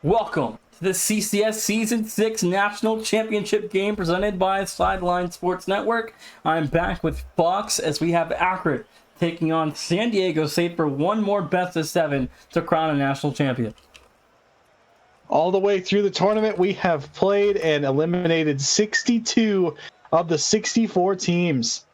Welcome to the CCS Season 6 National Championship game presented by Sideline Sports Network. I'm back with Fox as we have Akron taking on San Diego State for one more best of 7 to crown a national champion. All the way through the tournament, we have played and eliminated 62 of the 64 teams.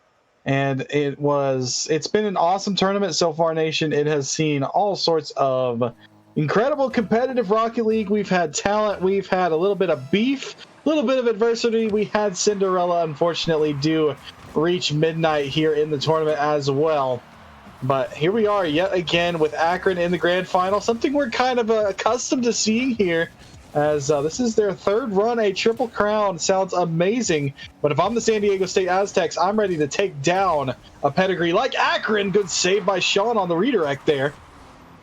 And it's been an awesome tournament so far, Nation. It has seen all sorts of incredible competitive Rocket League. We've had talent. We've had a little bit of beef, a little bit of adversity. We had Cinderella, unfortunately, do reach midnight here in the tournament as well. But here we are yet again with Akron in the grand final, something we're kind of accustomed to seeing here, as this is their third run, a triple crown. Sounds amazing, but if I'm the San Diego State Aztecs, I'm ready to take down a pedigree like Akron. Good save by Sean on the redirect there.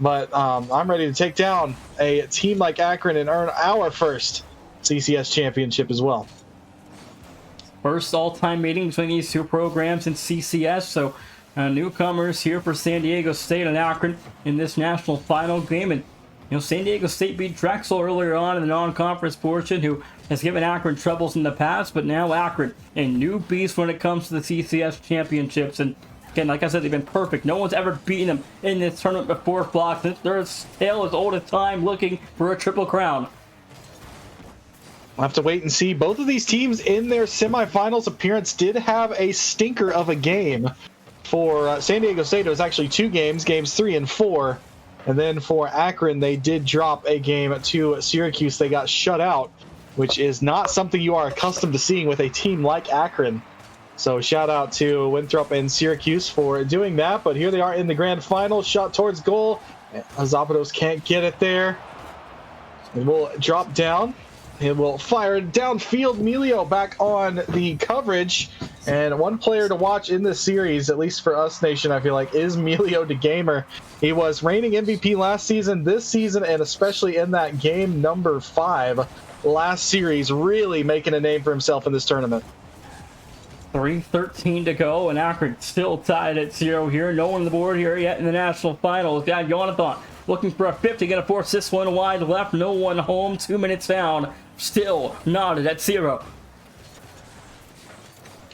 But I'm ready to take down a team like Akron and earn our first CCS championship as well. First all-time meeting between these two programs in CCS, so newcomers here for San Diego State and Akron in this national final game. And San Diego State beat Drexel earlier on in the non-conference portion, who has given Akron troubles in the past, but now Akron, a new beast when it comes to the CCS championships. And again, like I said, they've been perfect. No one's ever beaten them in this tournament before, Fox. Their tale as old as time, looking for a triple crown. We'll have to wait and see. Both of these teams in their semifinals appearance did have a stinker of a game. For San Diego State, it was actually 2 games, games 3 and 4. And then for Akron, they did drop a game to Syracuse. They got shut out, which is not something you are accustomed to seeing with a team like Akron. So shout out to Winthrop and Syracuse for doing that. But here they are in the grand final. Shot towards goal. Zapatos can't get it there. It will drop down. It will fire downfield. Melio back on the coverage. And one player to watch in this series, at least for us, Nation, I feel like, is Melio the Gamer. He was reigning MVP last season, this season, and especially in that game number 5 last series, really making a name for himself in this tournament. 3:13 to go, and Akron still tied at 0 here. No one on the board here yet in the national finals. Got Jonathan looking for a 50, gonna force this one wide left. No one home. 2 minutes down. Still knotted at 0.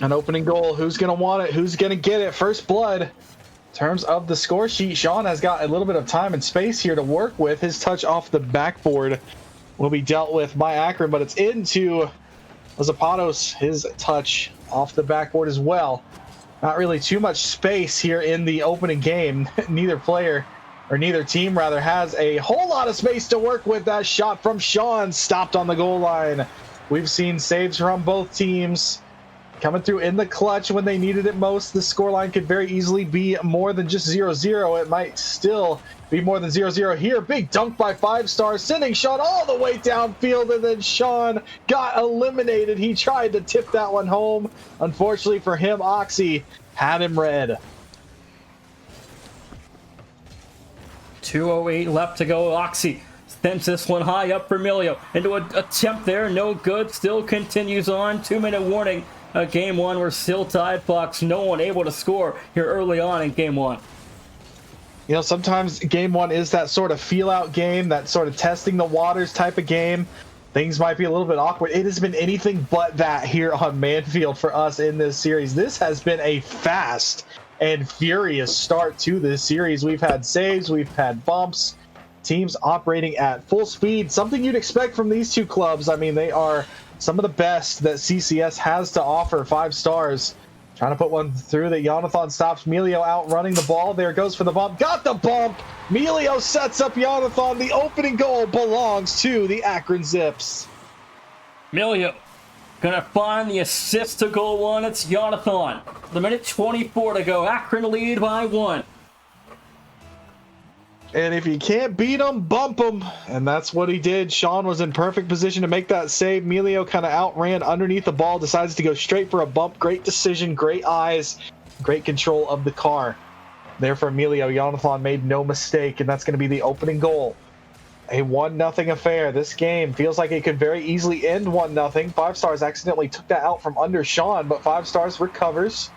An opening goal. Who's going to want it? Who's going to get it? First blood. In terms of the score sheet, Sean has got a little bit of time and space here to work with. His touch off the backboard will be dealt with by Akron, but it's into Zapatos. His touch off the backboard as well. Not really too much space here in the opening game. Neither team rather has a whole lot of space to work with. That shot from Sean stopped on the goal line. We've seen saves from both teams coming through in the clutch when they needed it most. The scoreline could very easily be more than just 0-0. It might still be more than 0-0 here. Big dunk by 5 stars, sending Sean all the way downfield, and then Sean got eliminated. He tried to tip that one home. Unfortunately for him, Oxy had him red. 2:08 left to go. Oxy sends this one high up for Melio. Into an attempt there, no good. Still continues on. 2-minute warning. Game 1, we're still tied, Fox. No one able to score here early on in game 1. Sometimes game 1 is that sort of feel-out game, that sort of testing the waters type of game. Things might be a little bit awkward. It has been anything but that here on Manfield for us in this series. This has been a fast and furious start to this series. We've had saves, we've had bumps, teams operating at full speed, something you'd expect from these two clubs. I mean, they are some of the best that CCS has to offer. 5 stars. Trying to put one through that Jonathan stops Melio out running the ball. There goes for the bump. Got the bump. Melio sets up Jonathan. The opening goal belongs to the Akron Zips. Melio gonna find the assist to goal 1. It's Jonathan. The minute 24 to go. Akron lead by 1. And if you can't beat them, bump them. And that's what he did. Sean was in perfect position to make that save. Melio kind of outran underneath the ball, decides to go straight for a bump. Great decision, great eyes, great control of the car. There for Melio, Jonathan made no mistake, and that's going to be the opening goal. A 1-0 affair. This game feels like it could very easily end 1-0. 5 stars accidentally took that out from under Sean, but 5 stars recovers.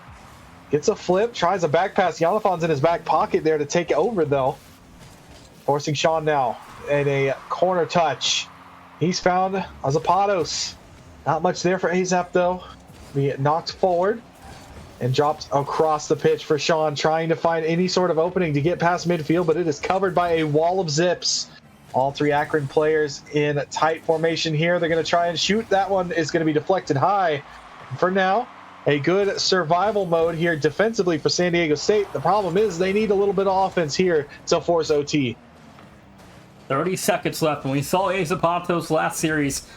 Gets a flip, tries a back pass. Jonathan's in his back pocket there to take it over, though. Forcing Sean now. and a corner touch. He's found Azapados. Not much there for Azap, though. Be knocked forward and dropped across the pitch for Sean, trying to find any sort of opening to get past midfield, but it is covered by a wall of zips. All three Akron players in tight formation here. They're going to try and shoot. That one is going to be deflected high. For now, a good survival mode here defensively for San Diego State. The problem is they need a little bit of offense here to force OT. 30 seconds left, and we saw Azapatos last series,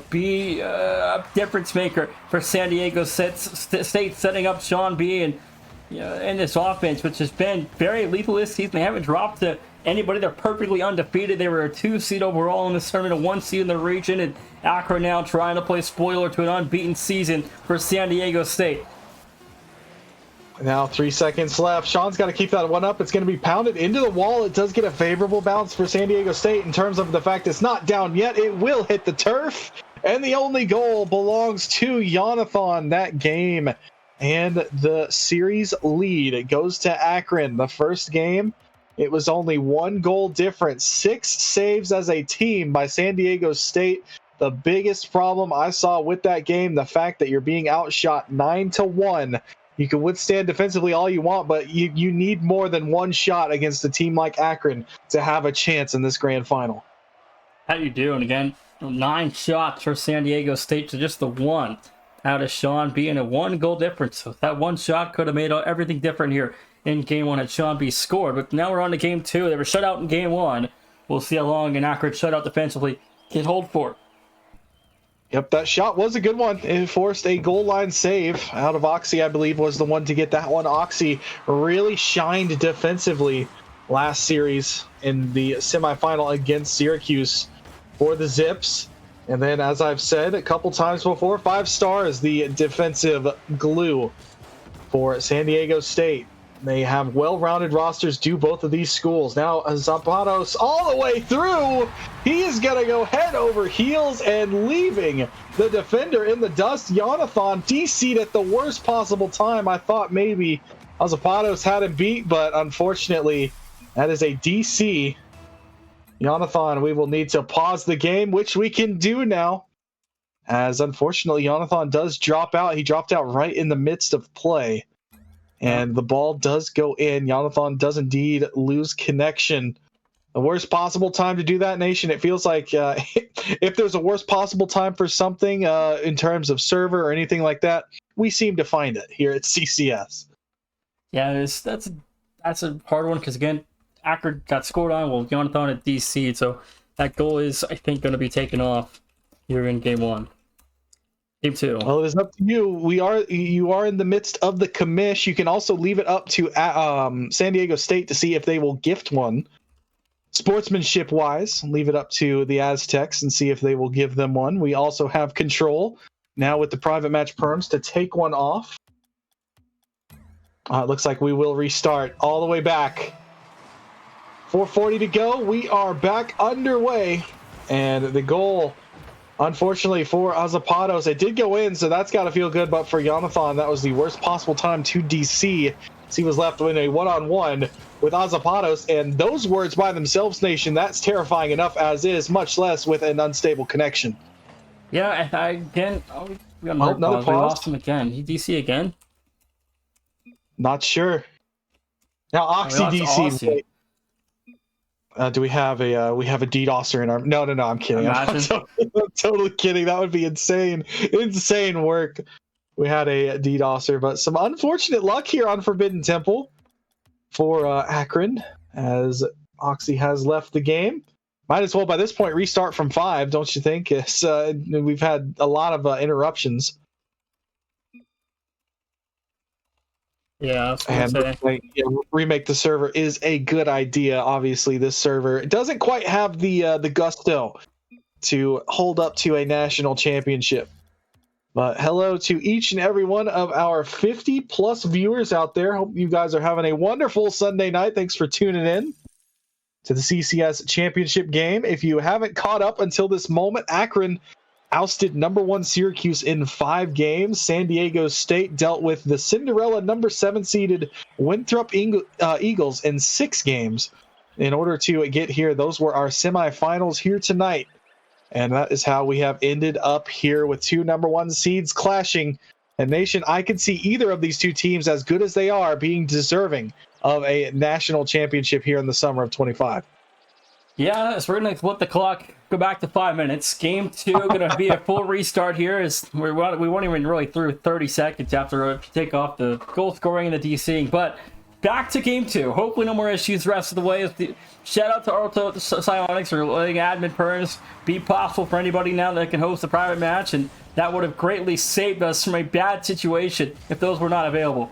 be a difference maker for San Diego State, setting up Sean B and in this offense, which has been very lethal this season. They haven't dropped to anybody. They're perfectly undefeated. They were a 2 seed overall in this tournament, a 1 seed in the region, and Akron now trying to play spoiler to an unbeaten season for San Diego State. Now 3 seconds left. Sean's got to keep that one up. It's going to be pounded into the wall. It does get a favorable bounce for San Diego State in terms of the fact it's not down yet. It will hit the turf. And the only goal belongs to Jonathan that game. And the series lead, it goes to Akron. The first game, it was only 1 goal difference. 6 saves as a team by San Diego State. The biggest problem I saw with that game, the fact that you're being outshot 9-1. You can withstand defensively all you want, but you need more than 1 shot against a team like Akron to have a chance in this grand final. How do you do? And again, 9 shots for San Diego State to just the 1 out of Sean B, and a 1 goal difference. So that 1 shot could have made everything different here in game 1 had Sean B scored. But now we're on to game 2. They were shut out in game 1. We'll see how long an Akron shutout defensively can hold for. Yep, that shot was a good one. It forced a goal line save out of Oxy, I believe, was the one to get that one. Oxy really shined defensively last series in the semifinal against Syracuse for the Zips. And then, as I've said a couple times before, 5 stars, the defensive glue for San Diego State. They have well-rounded rosters, do both of these schools. Now, Zapatos all the way through. He is going to go head over heels and leaving the defender in the dust. Jonathan DC'd at the worst possible time. I thought maybe Zapatos had him beat, but unfortunately, that is a DC. Jonathan, we will need to pause the game, which we can do now, as unfortunately, Jonathan does drop out. He dropped out right in the midst of play. And the ball does go in. Jonathan does indeed lose connection. The worst possible time to do that, Nation. It feels like if there's a worst possible time for something in terms of server or anything like that, we seem to find it here at CCS. Yeah, that's a hard one because, again, Akron got scored on. Well, Jonathan at DC, so that goal is, I think, going to be taken off here in game 1. Game 2. Well, it is up to you. You are in the midst of the commish. You can also leave it up to San Diego State to see if they will gift one. Sportsmanship wise, leave it up to the Aztecs and see if they will give them one. We also have control now with the private match perms to take one off. It looks like we will restart all the way back. 4:40 to go. We are back underway, and the goal, unfortunately for Zapatos, it did go in, so that's got to feel good. But for Jonathan, that was the worst possible time to DC. He was left in a one-on-one with Zapatos, and those words by themselves, Nation, that's terrifying enough as is, much less with an unstable connection. Yeah, again, we got another pause. We lost him again. He DC again? Not sure. Now Oxy DC. Do we have a DDoSer in our? No, I'm kidding. I'm totally kidding. That would be insane work. We had a DDoSer, but some unfortunate luck here on Forbidden Temple for Akron, as Oxy has left the game. Might as well by this point restart from 5, don't you think? We've had a lot of interruptions. Yeah, remake the server is a good idea. Obviously, this server doesn't quite have the gusto to hold up to a national championship. But hello to each and every one of our 50-plus viewers out there. Hope you guys are having a wonderful Sunday night. Thanks for tuning in to the CCS championship game. If you haven't caught up until this moment, Akron ousted number 1 Syracuse in 5 games. San Diego State dealt with the Cinderella number 7 seeded Winthrop Eagles in 6 games. in order to get here. Those were our semifinals here tonight. And that is how we have ended up here with two number one seeds clashing. And Nation, I can see either of these two teams, as good as they are, being deserving of a national championship here in the summer of 25. Yeah, so we're going to let the clock go back to 5 minutes. Game 2 going to be a full restart here. As we weren't even really through 30 seconds after if you take off the goal scoring and the DCing. But back to Game 2. Hopefully no more issues the rest of the way. Shout out to Orto Psionics for letting admin perms be possible for anybody now that can host a private match. And that would have greatly saved us from a bad situation if those were not available.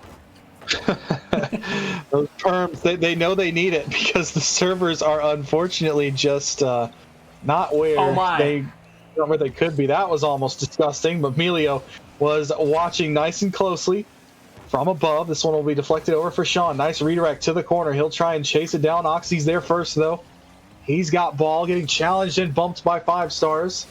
Those terms, they know they need it because the servers are unfortunately just not where they could be. That was almost disgusting, but Melio was watching nice and closely from above. This one will be deflected over for Sean. Nice redirect to the corner. He'll try and chase it down. Oxy's there first, though. He's got ball, getting challenged and bumped by 5 stars.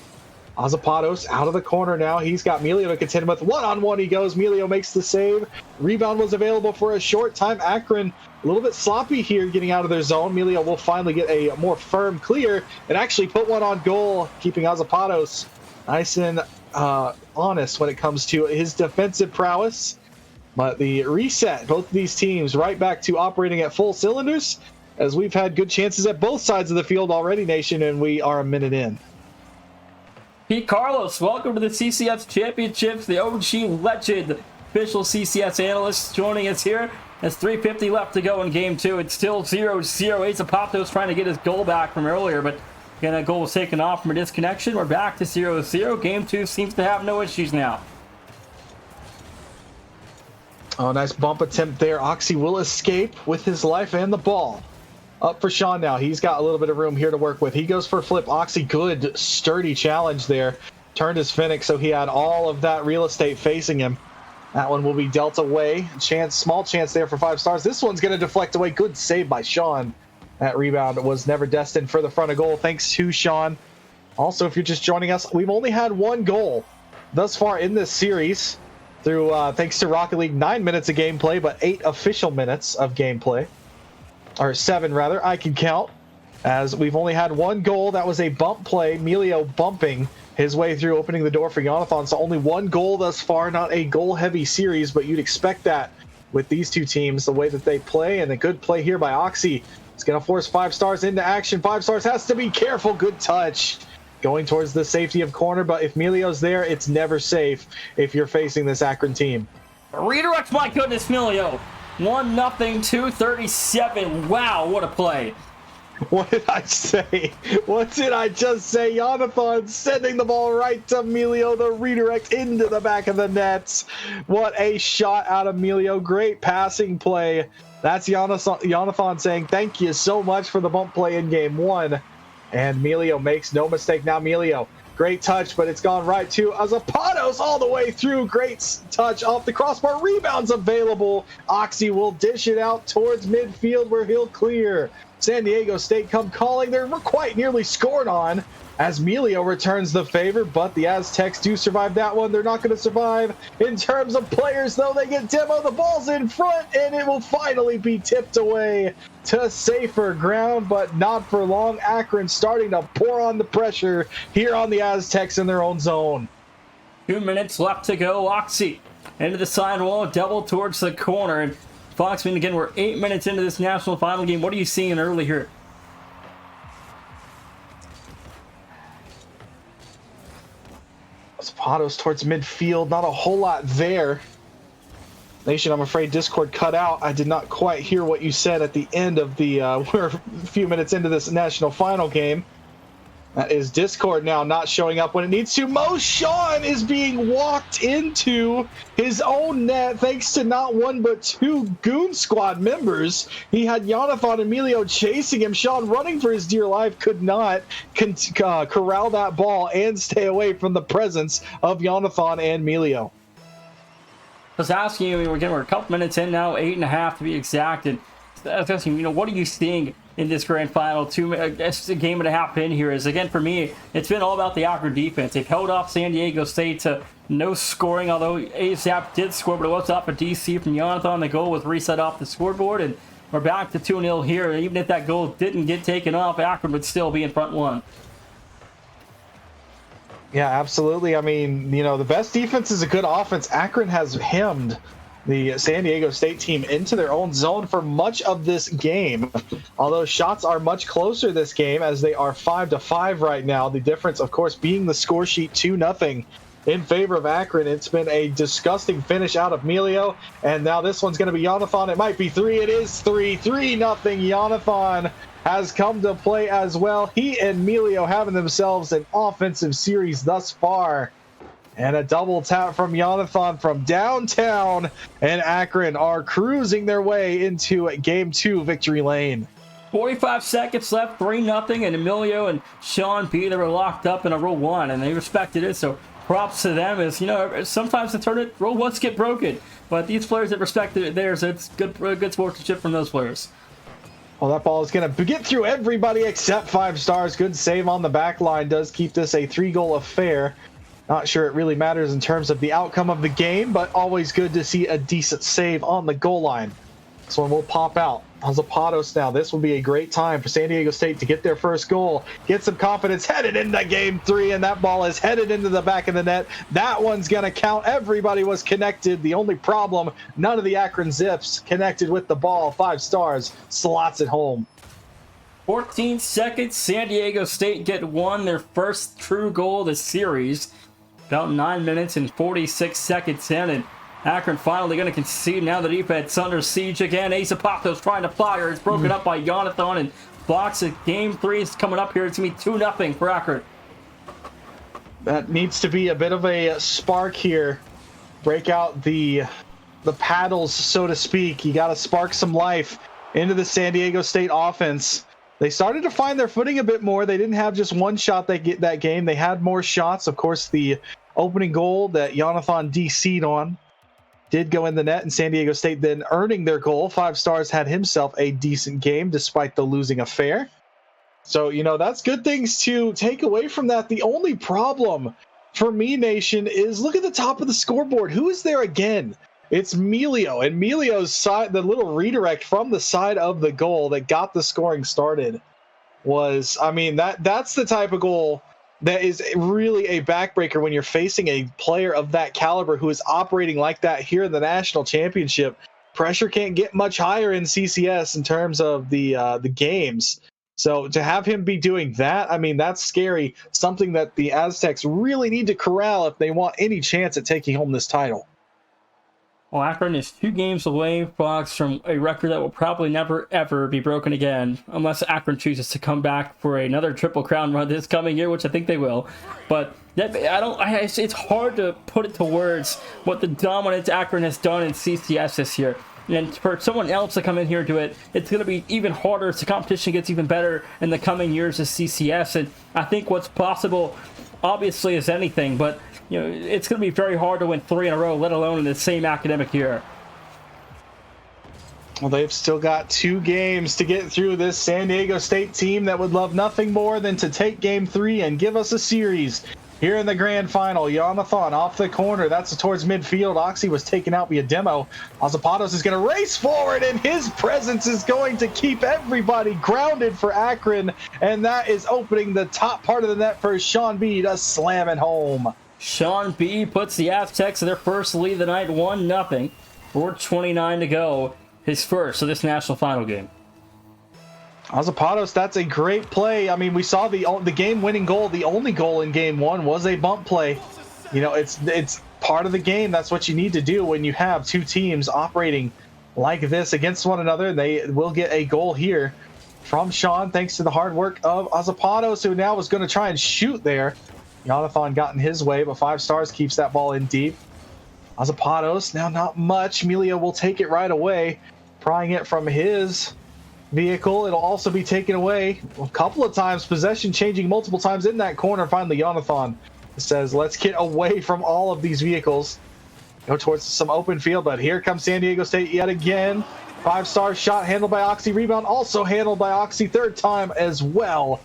Azapados out of the corner now. He's got Melio to contend with. One-on-one he goes. Melio makes the save. Rebound was available for a short time. Akron a little bit sloppy here getting out of their zone. Melio will finally get a more firm clear and actually put one on goal, keeping Azapados nice and honest when it comes to his defensive prowess. But the reset, both of these teams right back to operating at full cylinders, as we've had good chances at both sides of the field already, Nation, and we are a minute in. Pete Carlos, welcome to the CCS Championships, the OG legend, official CCS analyst, joining us here. There's 3:50 left to go in Game 2. It's still 0-0. Azapatos trying to get his goal back from earlier, but again, that goal was taken off from a disconnection. We're back to 0-0. Game 2 seems to have no issues now. Oh, nice bump attempt there. Oxy will escape with his life and the ball. Up for Sean now. He's got a little bit of room here to work with. He goes for a flip. Oxy, good, sturdy challenge there. Turned his Phoenix, so he had all of that real estate facing him. That one will be dealt away. Small chance there for 5 stars. This one's going to deflect away. Good save by Sean. That rebound was never destined for the front of goal. Thanks to Sean. Also, if you're just joining us, we've only had 1 goal thus far in this series. Through thanks to Rocket League, 9 minutes of gameplay, but 8 official minutes of gameplay. Or 7 rather, I can count, as we've only had 1 goal. That was a bump play, Melio bumping his way through, opening the door for Jonathan. So only 1 goal thus far, not a goal-heavy series, but you'd expect that with these two teams, the way that they play, and a good play here by Oxy. It's going to force 5 stars into action. 5 stars has to be careful. Good touch. Going towards the safety of corner, but if Melio's there, it's never safe if you're facing this Akron team. Redirect, my goodness, Melio. 1-0, 2:37. Wow, what a play. What did I say? What did I just say? Jonathan sending the ball right to Melio, the redirect into the back of the net. What a shot out of Melio. Great passing play. That's Jonathan saying thank you so much for the bump play in Game 1. And Melio makes no mistake. Now Melio, great touch, but it's gone right to Azapados all the way through. Great touch off the crossbar. Rebounds available. Oxy will dish it out towards midfield where he'll clear. San Diego State come calling. They're quite nearly scored on as Melio returns the favor, but the Aztecs do survive that one. They're not going to survive in terms of players, though. They get Demo. The ball's in front, and it will finally be tipped away to safer ground, but not for long. Akron starting to pour on the pressure here on the Aztecs in their own zone. 2 minutes left to go. Oxy into the sidewall, double towards the corner. And Foxman, again, we're 8 minutes into this national final game. What are you seeing early here? Zapatos towards midfield. Not a whole lot there. Nation, I'm afraid Discord cut out. I did not quite hear what you said at the end of the we're a few minutes into this national final game. That is Discord now not showing up when it needs to. Mo Sean is being walked into his own net thanks to not 1 but 2 Goon Squad members. He had Jonathan and Melio chasing him. Sean, running for his dear life, could not corral that ball and stay away from the presence of Jonathan and Melio. I was asking you, we're a couple minutes in now, 8.5 to be exact, and I was asking, what are you seeing in this grand final? It's a game and a half in here. Is again, for me, it's been all about the Akron defense. They've held off San Diego State to no scoring, although ASAP did score, but it was off a DC from Jonathan. The goal was reset off the scoreboard, and we're back to 2-0 here. Even if that goal didn't get taken off, Akron would still be in front 1. Yeah, absolutely. I mean, you know, the best defense is a good offense. Akron has hemmed the San Diego State team into their own zone for much of this game. Although shots are much closer this game, as they are 5-5 right now. The difference, of course, being the score sheet 2-0 in favor of Akron. It's been a disgusting finish out of Melio, and now this one's going to be Jonathan. It might be 3. It is 3. 3-0. Jonathan has come to play as well. He and Melio having themselves an offensive series thus far. And a double tap from Jonathan from downtown, and Akron are cruising their way into Game 2 victory lane. 45 seconds left, 3-0, and Emilio and Sean B, they were locked up in a Rule 1, and they respected it, so props to them. As you know, sometimes the tournament Rule 1s get broken, but these players that respected it theirs, it's good sportsmanship from those players. Well, that ball is going to get through everybody except 5 stars. Good save on the back line. Does keep this a 3-goal affair. Not sure it really matters in terms of the outcome of the game, but always good to see a decent save on the goal line. This one will pop out. Zapatos now. This will be a great time for San Diego State to get their first goal, get some confidence, headed into Game 3, and that ball is headed into the back of the net. That one's going to count. Everybody was connected. The only problem, none of the Akron Zips connected with the ball. 5 stars, slots it home. 14 seconds. San Diego State get their first true goal of the series. About 9 minutes and 46 seconds in, and Akron finally going to concede. Now the defense under siege again. Zapatos trying to fire. It's broken up by Jonathan, and blocks it. Game 3 is coming up here. It's going to be 2-0 for Akron. That needs to be a bit of a spark here. Break out the paddles, so to speak. You got to spark some life into the San Diego State offense. They started to find their footing a bit more. They didn't have just one shot they get that game. They had more shots. Of course, the opening goal that Jonathan DC'd on did go in the net, and San Diego State then earning their goal. 5 stars had himself a decent game despite the losing affair. So, you know, that's good things to take away from that. The only problem for me, Nation, is look at the top of the scoreboard. Who is there again? It's Melio, and Melio's side, the little redirect from the side of the goal that got the scoring started was, I mean, that's the type of goal that is really a backbreaker when you're facing a player of that caliber who is operating like that here in the national championship. Pressure can't get much higher in CCS in terms of the games. So to have him be doing that, I mean, that's scary. Something that the Aztecs really need to corral if they want any chance at taking home this title. Well, Akron is 2 games away, Fox, from a record that will probably never, ever be broken again, unless Akron chooses to come back for another Triple Crown run this coming year, which I think they will. But it's hard to put it to words what the dominance Akron has done in CCS this year. And for someone else to come in here and do it, it's going to be even harder as the competition gets even better in the coming years of CCS. And I think what's possible, obviously, is anything, but you know, it's going to be very hard to win 3 in a row, let alone in the same academic year. Well, they've still got 2 games to get through this San Diego State team that would love nothing more than to take Game 3 and give us a series here in the grand final. Jonathan off the corner. That's towards midfield. Oxy was taken out via demo. Zapatos is going to race forward, and his presence is going to keep everybody grounded for Akron, and that is opening the top part of the net for Sean B to slam it home. Sean B puts the Aztecs in their first lead of the night, 1-0. 4:29 to go. His first of this national final game. Zapatos, that's a great play. I mean, we saw the game-winning goal. The only goal in Game 1 was a bump play. You know, it's part of the game. That's what you need to do when you have 2 teams operating like this against one another. They will get a goal here from Sean, thanks to the hard work of Zapatos, who now was going to try and shoot there. Jonathan got in his way, but 5 stars keeps that ball in deep. Zapatos, now not much. Melio will take it right away, prying it from his vehicle. It'll also be taken away a couple of times. Possession changing multiple times in that corner. Finally, Jonathan says, let's get away from all of these vehicles. Go towards some open field, but here comes San Diego State yet again. 5-star shot handled by Oxy. Rebound also handled by Oxy. 3rd time as well.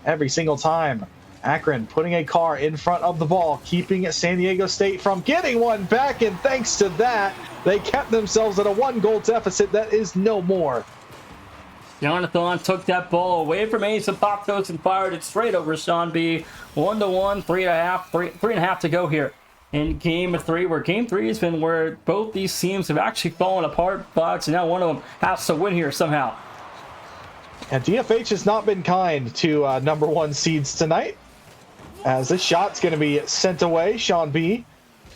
Every single time. Akron putting a car in front of the ball, keeping San Diego State from getting one back, and thanks to that, they kept themselves at a 1-goal deficit that is no more. Jonathan took that ball away from Ace Apoptos and fired it straight over Sean B. 1-1, 3.5 to go here in game 3, where game 3 has been where both these teams have actually fallen apart, Fox, and now one of them has to win here somehow. And DFH has not been kind to number 1 seeds tonight, as this shot's going to be sent away. Sean B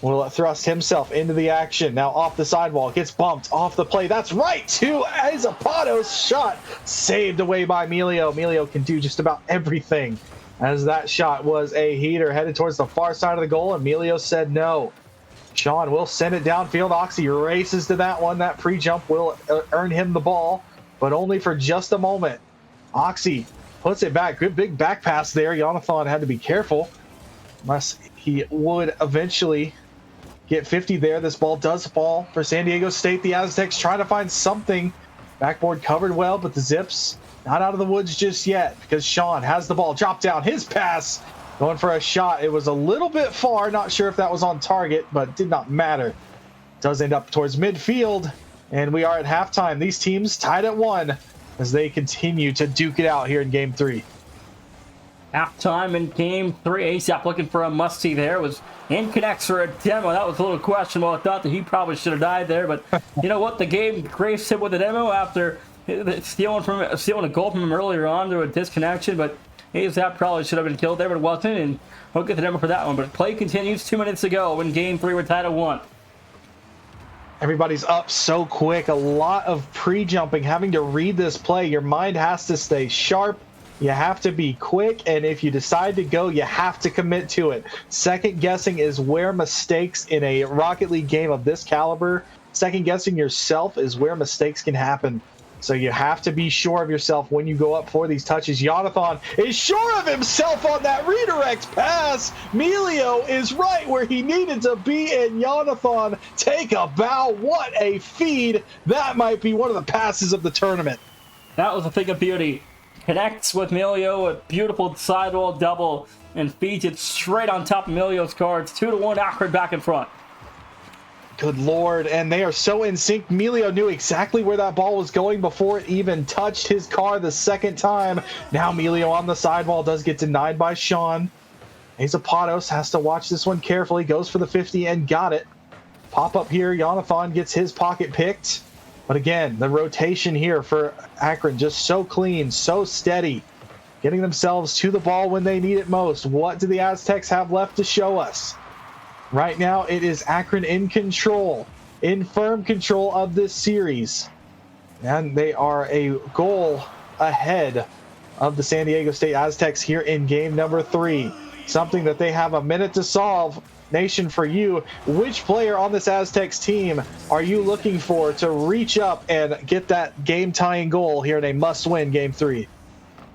will thrust himself into the action. Now off the sidewall, gets bumped off the play. That's right to Azapatos. Shot saved away by Emilio. Emilio can do just about everything, as that shot was a heater headed towards the far side of the goal. Emilio said no. Sean will send it downfield. Oxy races to that one. That pre-jump will earn him the ball, but only for just a moment. Oxy puts it back. Good big back pass there. Jonathan had to be careful, unless he would eventually get 50 there. This ball does fall for San Diego State. The Aztecs trying to find something. Backboard covered well, but the Zips not out of the woods just yet, because Sean has the ball. Drop down his pass, going for a shot. It was a little bit far. Not sure if that was on target, but did not matter. Does end up towards midfield, and we are at halftime. These teams tied at 1 as they continue to duke it out here in game 3. Halftime in game 3. ASAP looking for a must-see there. Was in connects for a demo. That was a little questionable. I thought that he probably should have died there, but you know what? The game graced him with a demo after stealing a goal from him earlier on through a disconnection, but ASAP probably should have been killed there, but it wasn't, and we'll get the demo for that one. But play continues. 2 minutes to go in game 3. We're tied at 1. Everybody's up so quick. A lot of pre-jumping, having to read this play. Your mind has to stay sharp. You have to be quick, and if you decide to go, you have to commit to it. Second guessing is where mistakes in a Rocket League game of this caliber, second guessing yourself is where mistakes can happen. So you have to be sure of yourself when you go up for these touches. Jonathan is sure of himself on that redirect pass. Emilio is right where he needed to be, and Jonathan take a bow. What a feed. That might be one of the passes of the tournament. That was a thing of beauty. Connects with Emilio, a beautiful sidewall double, and feeds it straight on top of Emilio's cards. 2-1, Akron back in front. Good Lord, and they are so in sync. Emilio knew exactly where that ball was going before it even touched his car the second time. Now Emilio on the sidewall does get denied by Sean. Azapatos has to watch this one carefully, goes for the 50 and got it. Pop up here, Jonathan gets his pocket picked. But again, the rotation here for Akron just so clean, so steady, getting themselves to the ball when they need it most. What do the Aztecs have left to show us? Right now, it is Akron in control, in firm control of this series. And they are a goal ahead of the San Diego State Aztecs here in game number 3. Something that they have a minute to solve. Nation, for you, which player on this Aztecs team are you looking for to reach up and get that game-tying goal here in a must-win game 3?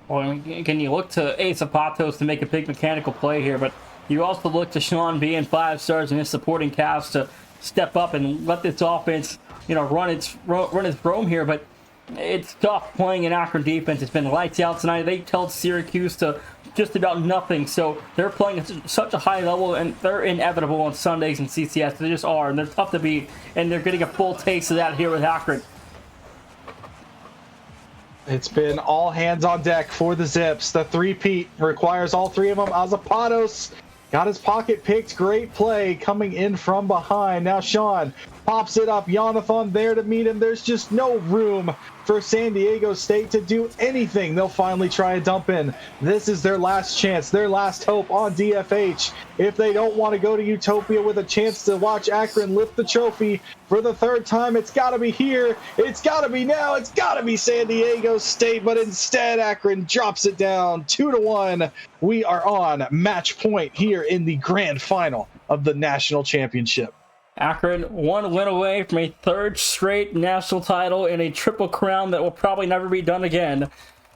Well, I mean, can you look to Ace Apoptos to make a big mechanical play here, but you also look to Sean B and 5 stars and his supporting cast to step up and let this offense, run its roam here. But it's tough playing in Akron defense. It's been lights out tonight. They held Syracuse to just about nothing, so they're playing at such a high level, and they're inevitable on Sundays in CCS. They just are, and they're tough to beat, and they're getting a full taste of that here with Akron. It's been all hands on deck for the Zips. The three-peat requires all 3 of them. Azapatos got his pocket picked. Great play coming in from behind. Now Sean pops it up. Jonathan there to meet him. There's just no room for San Diego State to do anything. They'll finally try a dump in. This is their last chance, their last hope on DFH. If they don't want to go to Utopia with a chance to watch Akron lift the trophy for the 3rd time, it's got to be here. It's got to be now. It's got to be San Diego State. But instead, Akron drops it down 2-1. We are on match point here in the grand final of the national championship. Akron 1 win away from a 3rd straight national title and a triple crown that will probably never be done again.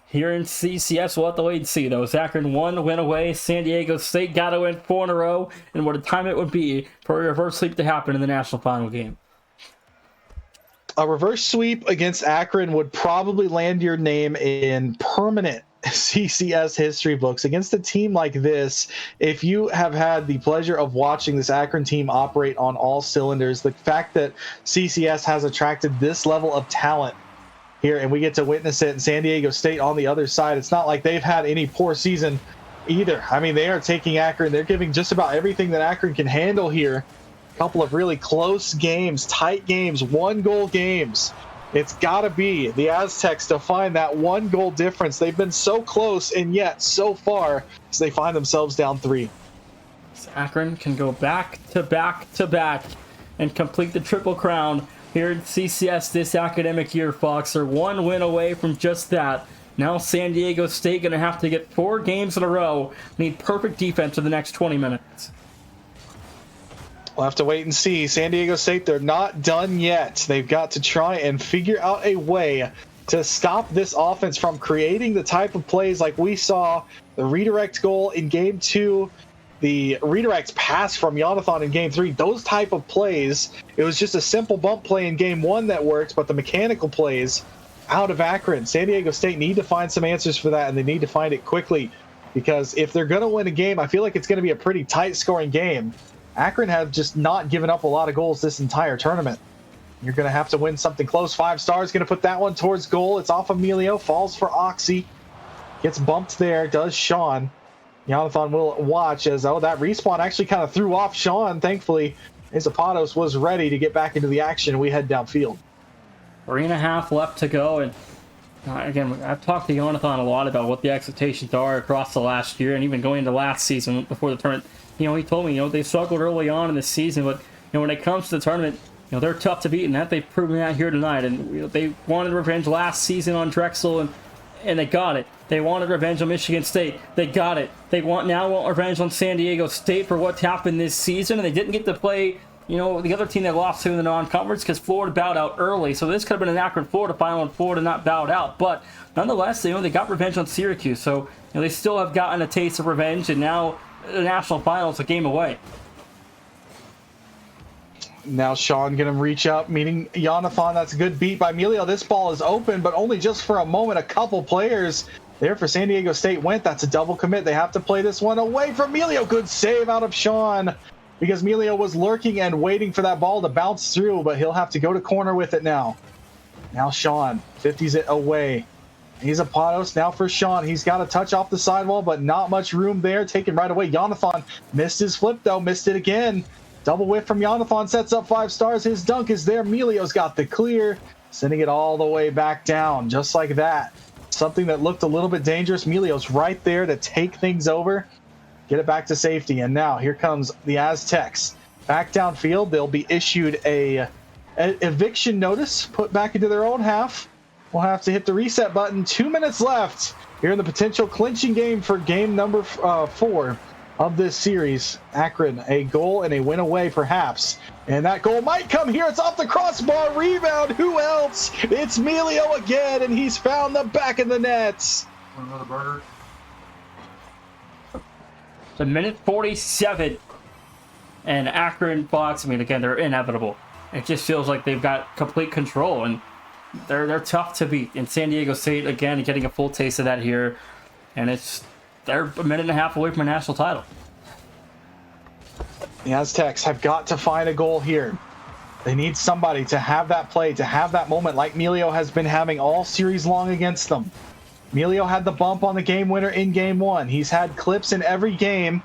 Here in CCS, we'll have to wait and see, though. As Akron 1 win away, San Diego State got to win 4 in a row, and what a time it would be for a reverse sweep to happen in the national final game. A reverse sweep against Akron would probably land your name in permanent CCS history books. Against a team like this, if you have had the pleasure of watching this Akron team operate on all cylinders, the fact that CCS has attracted this level of talent here, and we get to witness it. And San Diego State on the other side, it's not like they've had any poor season either. I mean, they are taking Akron. They're giving just about everything that Akron can handle here. A couple of really close games, tight games, 1-goal games. It's got to be the Aztecs to find that 1-goal difference. They've been so close, and yet so far as they find themselves down 3. So Akron can go back to back to back and complete the Triple Crown here at CCS this academic year, Fox. They're 1 win away from just that. Now San Diego State going to have to get 4 games in a row. Need perfect defense for the next 20 minutes. We'll have to wait and see. San Diego State, they're not done yet. They've got to try and figure out a way to stop this offense from creating the type of plays like we saw the redirect goal in Game 2, the redirect pass from Jonathan in Game 3. Those type of plays, it was just a simple bump play in Game 1 that worked, but the mechanical plays out of Akron, San Diego State need to find some answers for that, and they need to find it quickly, because if they're going to win a game, I feel like it's going to be a pretty tight scoring game. Akron have just not given up a lot of goals this entire tournament. You're going to have to win something close. 5 stars going to put that one towards goal. It's off Emilio, falls for Oxy, gets bumped there, does Sean. Jonathan will watch as, that respawn actually kind of threw off Sean. Thankfully, Zapatos was ready to get back into the action. We head downfield. 3.5 left to go, and again, I've talked to Jonathan a lot about what the expectations are across the last year, and even going into last season before the tournament. He told me, they struggled early on in the season, but when it comes to the tournament, they're tough to beat, and that they've proven that here tonight. And they wanted revenge last season on Drexel, and they got it. They wanted revenge on Michigan State. They got it. They now want revenge on San Diego State for what's happened this season, and they didn't get to play the other team they lost to in the non-conference because Florida bowed out early. So this could have been an Akron-Florida final, and Florida not bowed out. But nonetheless, they got revenge on Syracuse. So they still have gotten a taste of revenge, and now the national finals a game away. Now Sean going to reach up, meeting Jonathan. That's a good beat by Emilio. This ball is open, but only just for a moment. A couple players there for San Diego State went. That's a double commit. They have to play this one away from Emilio. Good save out of Sean, because Emilio was lurking and waiting for that ball to bounce through, but he'll have to go to corner with it now. Now Sean 50s it away. He's a Patos now for Sean. He's got a touch off the sidewall, but not much room there. Taken right away. Jonathan missed his flip, though. Missed it again. Double whiff from Jonathan. Sets up 5 stars. His dunk is there. Emilio's got the clear. Sending it all the way back down. Just like that. Something that looked a little bit dangerous. Emilio's right there to take things over. Get it back to safety. And now here comes the Aztecs. Back downfield. They'll be issued a eviction notice. Put back into their own half. We'll have to hit the reset button. 2 minutes left here in the potential clinching game for game number 4 of this series. Akron, a goal and a win away, perhaps. And that goal might come here. It's off the crossbar. Rebound. Who else? It's Emilio again, and he's found the back of the nets. Another burger. It's a minute 47. And Akron, Fox, again, they're inevitable. It just feels like they've got complete control, and they're tough to beat. And San Diego State, again, getting a full taste of that here. And they're a minute and a half away from a national title. The Aztecs have got to find a goal here. They need somebody to have that play, to have that moment like Emilio has been having all series long against them. Emilio had the bump on the game winner in Game 1. He's had clips in every game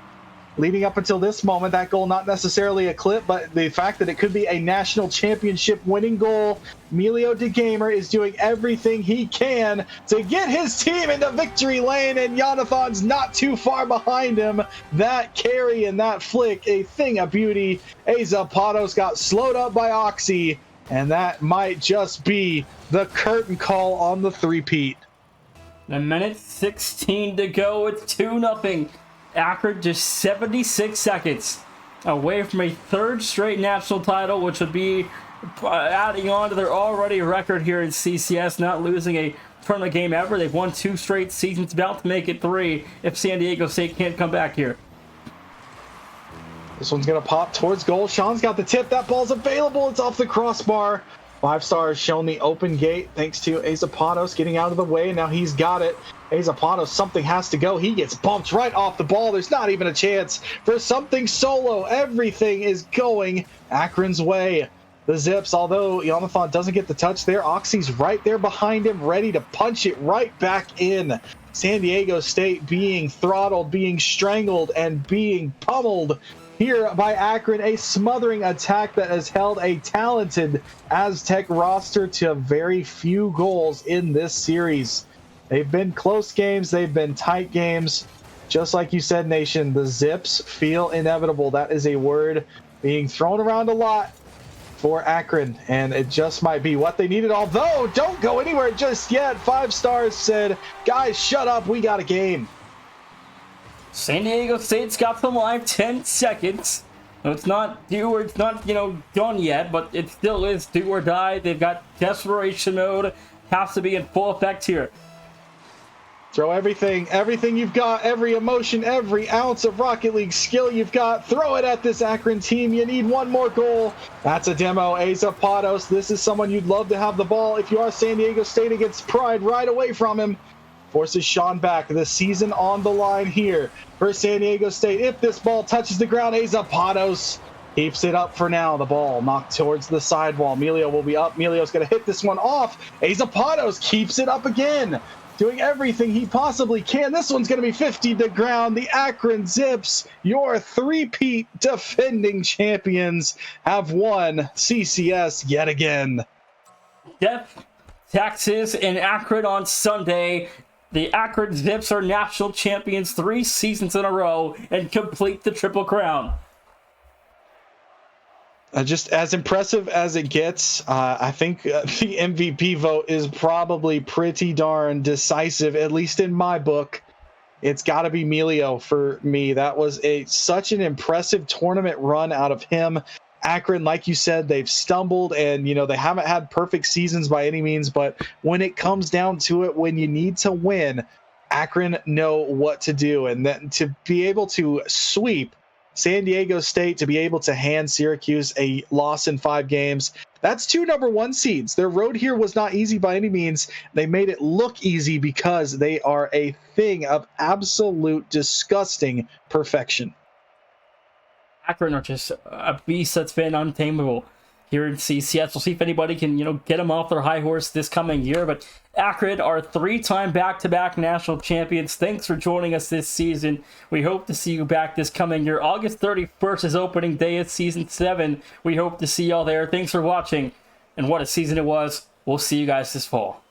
leading up until this moment. That goal, not necessarily a clip, but the fact that it could be a national championship winning goal. Emilio de Gamer is doing everything he can to get his team into victory lane, and Jonathan's not too far behind him. That carry and that flick, a thing of beauty. Zapatos got slowed up by Oxy, and that might just be the curtain call on the three-peat. A minute 16 to go. It's 2-0. Akron just 76 seconds away from a 3rd straight national title, which would be adding on to their already record here in CCS, not losing a tournament game ever. They've won 2 straight seasons, about to make it 3 if San Diego State can't come back here. This one's going to pop towards goal. Sean's got the tip. That ball's available. It's off the crossbar. 5 stars shown the open gate thanks to Zapatos getting out of the way. Now he's got it. Zapatos, something has to go. He gets bumped right off the ball. There's not even a chance for something solo. Everything is going Akron's way. the Zips. Although Yamathon doesn't get the touch there, Oxy's right there behind him, ready to punch it right back in. San Diego State being throttled, being strangled, and being pummeled here by Akron. A smothering attack that has held a talented Aztec roster to very few goals in this series. They've been close games. They've been tight games. Just like you said, Nation, the Zips feel inevitable. That is a word being thrown around a lot for Akron, and it just might be what they needed. Although, don't go anywhere just yet. 5 stars said, guys, shut up. We got a game. San Diego State's got them live 10 seconds. So it's not due or it's not, done yet, but it still is do or die. They've got desperation mode. Has to be in full effect here. Throw everything you've got, every emotion, every ounce of Rocket League skill you've got. Throw it at this Akron team. You need one more goal. That's a demo. Asa Patos, this is someone you'd love to have the ball. If you are San Diego State against Pride, right away from him. Forces Sean back. The season on the line here for San Diego State. If this ball touches the ground, Asa Patos keeps it up for now. The ball knocked towards the sidewall. Emilio will be up. Emilio's going to hit this one off. Asa Patos keeps it up again, doing everything he possibly can. This one's going to be 50 to ground. The Akron Zips, your three-peat defending champions, have won CCS yet again. Death, taxes, in Akron on Sunday. The Akron Zips are national champions 3 seasons in a row and complete the Triple Crown. Just as impressive as it gets, I think the MVP vote is probably pretty darn decisive, at least in my book. It's got to be Emilio for me. That was such an impressive tournament run out of him. Akron, like you said, they've stumbled and, they haven't had perfect seasons by any means, but when it comes down to it, when you need to win, Akron know what to do. And then to be able to sweep San Diego State, to be able to hand Syracuse a loss in 5 games, that's 2 number 1 seeds. Their road here was not easy by any means. They made it look easy because they are a thing of absolute disgusting perfection. Akron are just a beast that's been untamable here in CCS. We'll see if anybody can, get them off their high horse this coming year. But Akron are 3-time back-to-back national champions. Thanks for joining us this season. We hope to see you back this coming year. August 31st is opening day of Season 7. We hope to see y'all there. Thanks for watching. And what a season it was. We'll see you guys this fall.